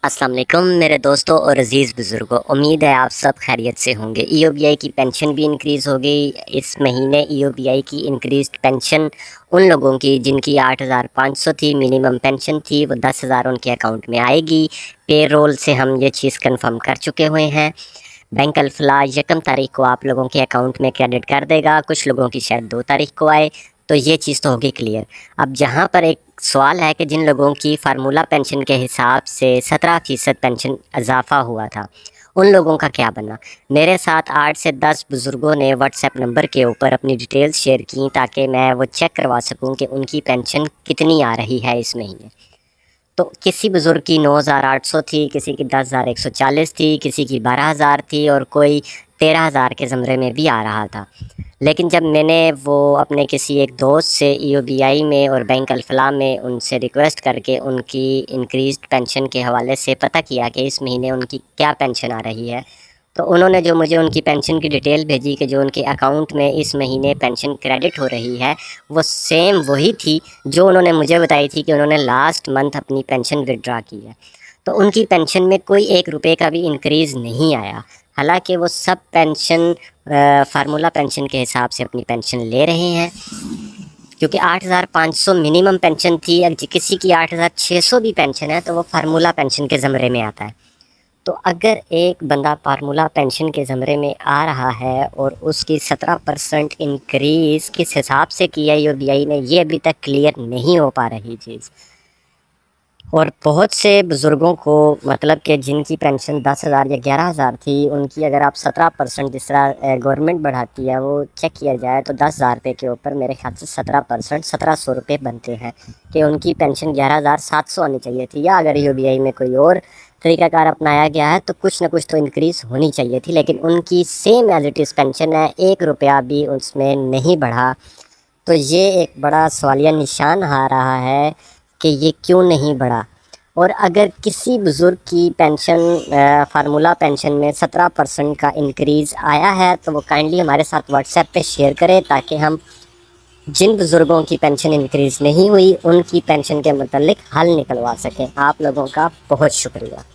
السلام علیکم میرے دوستوں اور عزیز بزرگوں، امید ہے آپ سب خیریت سے ہوں گے۔ ای او بی آئی کی پینشن بھی انکریز ہو گئی اس مہینے۔ ای او بی آئی کی انکریزڈ پینشن ان لوگوں کی جن کی 8,500 تھی، منیمم پینشن تھی، وہ 10,000 ان کے اکاؤنٹ میں آئے گی۔ پے رول سے ہم یہ چیز کنفرم کر چکے ہوئے ہیں۔ بینک الفلاح 1 تاریخ کو آپ لوگوں کے اکاؤنٹ میں کریڈٹ کر دے گا، کچھ لوگوں کی شاید 2 تاریخ کو آئے، تو یہ چیز تو ہوگی کلیئر۔ اب جہاں پر ایک سوال ہے کہ جن لوگوں کی فارمولہ پینشن کے حساب سے 17% پینشن اضافہ ہوا تھا، ان لوگوں کا کیا بنا؟ میرے ساتھ 8 سے 10 بزرگوں نے واٹس ایپ نمبر کے اوپر اپنی ڈیٹیلز شیئر کی تاکہ میں وہ چیک کروا سکوں کہ ان کی پینشن کتنی آ رہی ہے اس مہینے۔ تو کسی بزرگ کی 9,800 تھی، کسی کی 10,140 تھی، کسی کی 12,000 تھی، اور کوئی 13,000 کے زمرے میں بھی آ رہا تھا۔ لیکن جب میں نے وہ اپنے کسی ایک دوست سے ای او بی آئی میں اور بینک الفلاح میں ان سے ریکویسٹ کر کے ان کی انکریزڈ پینشن کے حوالے سے پتہ کیا کہ اس مہینے ان کی کیا پینشن آ رہی ہے، تو انہوں نے جو مجھے ان کی پینشن کی ڈیٹیل بھیجی کہ جو ان کے اکاؤنٹ میں اس مہینے پینشن کریڈٹ ہو رہی ہے، وہ سیم وہی تھی جو انہوں نے مجھے بتائی تھی کہ انہوں نے لاسٹ منتھ اپنی پینشن وڈرا کی ہے۔ تو ان کی پینشن میں کوئی 1 روپے کا بھی انکریز نہیں آیا، حالانکہ وہ سب پینشن فارمولہ پینشن کے حساب سے اپنی پینشن لے رہے ہیں، کیونکہ 8,500 منیمم پینشن تھی۔ اگر کسی کی 8,600 بھی پینشن ہے تو وہ فارمولہ پینشن کے زمرے میں آتا ہے۔ تو اگر ایک بندہ فارمولہ پینشن کے زمرے میں آ رہا ہے اور اس کی 17% انکریز کس حساب سے کی ہے ای او بی آئی نے، یہ ابھی تک کلیئر نہیں ہو پا رہی چیز۔ اور بہت سے بزرگوں کو مطلب کہ جن کی پینشن 10,000 یا 11,000 تھی، ان کی اگر آپ 17% جس طرح گورنمنٹ بڑھاتی ہے وہ چیک کیا جائے تو 10,000 روپے کے اوپر میرے خیال سے 17% 1,700 روپے بنتے ہیں کہ ان کی پینشن 11,700 آنی چاہیے تھی، یا اگر ای او بی آئی میں کوئی اور طریقہ کار اپنایا گیا ہے تو کچھ نہ کچھ تو انکریز ہونی چاہیے تھی، لیکن ان کی same as it is pension ہے، 1 روپیہ بھی اس میں نہیں بڑھا۔ تو یہ ایک بڑا سوالیہ نشان آ رہا ہے کہ یہ کیوں نہیں بڑھا۔ اور اگر کسی بزرگ کی پینشن فارمولہ پینشن میں 17% کا انکریز آیا ہے تو وہ کائنڈلی ہمارے ساتھ واٹس ایپ پہ شیئر کرے تاکہ ہم جن بزرگوں کی پینشن انکریز نہیں ہوئی ان کی پینشن کے متعلق حل نکلوا سکیں۔ آپ لوگوں کا بہت شکریہ۔